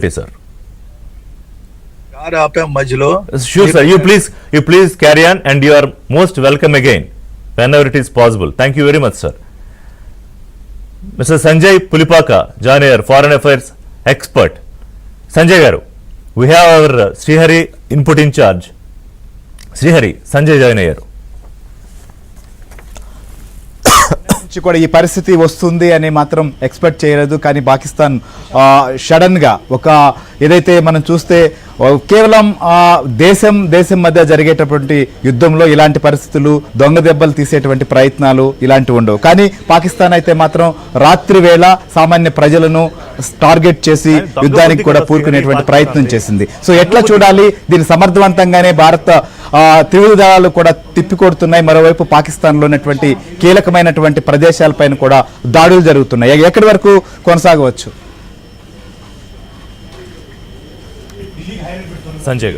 sir. Majlo. Sure, sir. You please carry on, and you are most welcome again whenever it is possible. Thank you very much, sir. Mr. Sanjay Pulipaka, join here, foreign affairs expert. Sanjay garu, we have our Srihari input in charge. Srihari, Sanjay join here. కూడా ఈ పరిస్థితి వస్తుంది అని మాత్రం expect చేయలేదు. కానీ పాకిస్తాన్ సడన్గా ఒక ఏదైతే మనం చూస్తే కేవలం దేశం మధ్య జరిగేటటువంటి యుద్ధంలో ఇలాంటి పరిస్థితులు, దొంగ దెబ్బలు తీసేటువంటి ప్రయత్నాలు ఇలాంటివి ఉండవు. కానీ పాకిస్తాన్ అయితే మాత్రం రాత్రి వేళ సామాన్య ప్రజలను టార్గెట్ చేసి యుద్ధానికి కూడా పూనుకునేటువంటి ప్రయత్నం చేసింది. సో ఎట్లా చూడాలి దీన్ని? సమర్థవంతంగానే భారత త్రివిధ దళాలు కూడా తిప్పికొడుతున్నాయి. మరోవైపు పాకిస్తాన్లో ఉన్నటువంటి కీలకమైనటువంటి ప్రదేశాలపైన కూడా దాడులు జరుగుతున్నాయి. ఎక్కడి వరకు కొనసాగవచ్చు? సంజయ్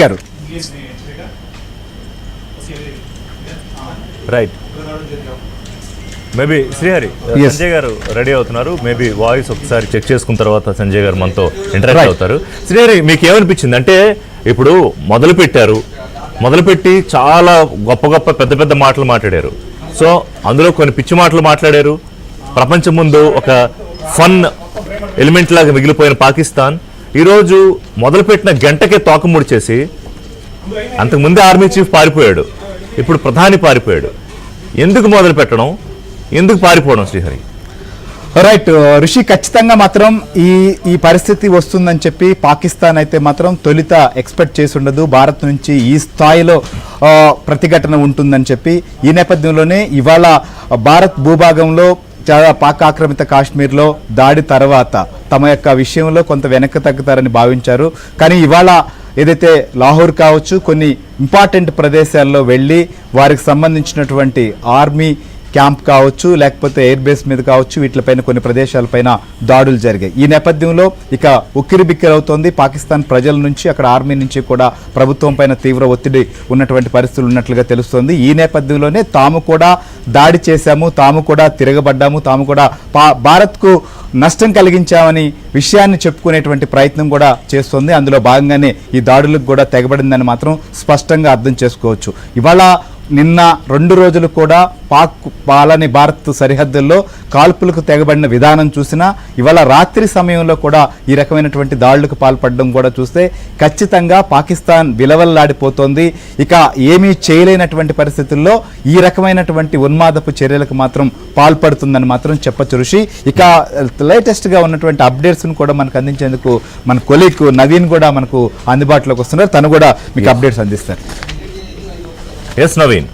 గారు రైట్. మేబీ శ్రీహరి, సంజయ్ గారు రెడీ అవుతున్నారు. మేబీ వాయిస్ ఒకసారి చెక్ చేసుకున్న తర్వాత సంజయ్ గారు మనతో ఇంటరాక్ట్ అవుతారు. శ్రీహరి, మీకు ఏమనిపించింది? అంటే ఇప్పుడు మొదలుపెట్టి చాలా గొప్ప పెద్ద మాటలు మాట్లాడారు. సో అందులో కొన్ని పిచ్చి మాటలు మాట్లాడారు. ప్రపంచం ముందు ఒక ఫన్ ఎలిమెంట్ లాగా మిగిలిపోయిన పాకిస్తాన్ ఈరోజు మొదలుపెట్టిన గంటకే తోకముడి చేసి, అంతకుముందే ఆర్మీ చీఫ్ పారిపోయాడు, ఇప్పుడు ప్రధాని పారిపోయాడు. ఎందుకు మొదలు పెట్టడం, ఎందుకు పారిపోవడం శ్రీహరి? రైట్ ఋషి, ఖచ్చితంగా మాత్రం ఈ పరిస్థితి వస్తుందని చెప్పి పాకిస్తాన్ అయితే మాత్రం తొలిత ఎక్స్పెక్ట్ చేసి ఉండదు. భారత్ నుంచి ఈ స్థాయిలో ప్రతిఘటన ఉంటుందని చెప్పి. ఈ నేపథ్యంలోనే ఇవాళ భారత్ భూభాగంలో చాలా పాక్ ఆక్రమిత కాశ్మీర్లో దాడి తర్వాత తమ యొక్క విషయంలో కొంత వెనక్కి తగ్గుతారని భావించారు. కానీ ఇవాళ ఏదైతే లాహోర్ కావచ్చు, కొన్ని ఇంపార్టెంట్ ప్రదేశాల్లో వెళ్ళి వారికి సంబంధించినటువంటి ఆర్మీ క్యాంప్ కావచ్చు, లేకపోతే ఎయిర్ బేస్ మీద కావచ్చు, వీటిపైన కొన్ని ప్రదేశాలపైన దాడులు జరిగాయి. ఈ నేపథ్యంలో ఇక ఉక్కిరిబిక్కిరవుతోంది పాకిస్తాన్ ప్రజల నుంచి, అక్కడ ఆర్మీ నుంచి కూడా ప్రభుత్వం పైన తీవ్ర ఒత్తిడి ఉన్నటువంటి పరిస్థితులు ఉన్నట్లుగా తెలుస్తోంది. ఈ నేపథ్యంలోనే తాము కూడా దాడి చేశాము, తాము కూడా తిరగబడ్డాము, తాము కూడా భారత్కు నష్టం కలిగించామని విషయాన్ని చెప్పుకునేటువంటి ప్రయత్నం కూడా చేస్తోంది. అందులో భాగంగానే ఈ దాడులకు కూడా తెగబడిందని మాత్రం స్పష్టంగా అర్థం చేసుకోవచ్చు. ఇవాళ నిన్న 2 రోజులు కూడా పాక్ పాలని భారత్ సరిహద్దుల్లో కాల్పులకు తెగబడిన విధానం చూసినా, ఇవాళ రాత్రి సమయంలో కూడా ఈ రకమైనటువంటి దాడులకు పాల్పడడం కూడా చూస్తే ఖచ్చితంగా పాకిస్తాన్ విలవల్లాడిపోతోంది. ఇక ఏమీ చేయలేనటువంటి పరిస్థితుల్లో ఈ రకమైనటువంటి ఉన్మాదపు చర్యలకు మాత్రం పాల్పడుతుందని మాత్రం చెప్పచ్చు ఋషి. ఇక లేటెస్ట్గా ఉన్నటువంటి అప్డేట్స్ను కూడా మనకు అందించేందుకు మన కొలీగ్ నవీన్ కూడా మనకు అందుబాటులోకి వస్తున్నారు. తను కూడా మీకు అప్డేట్స్ అందిస్తారు. Yes, Naveen.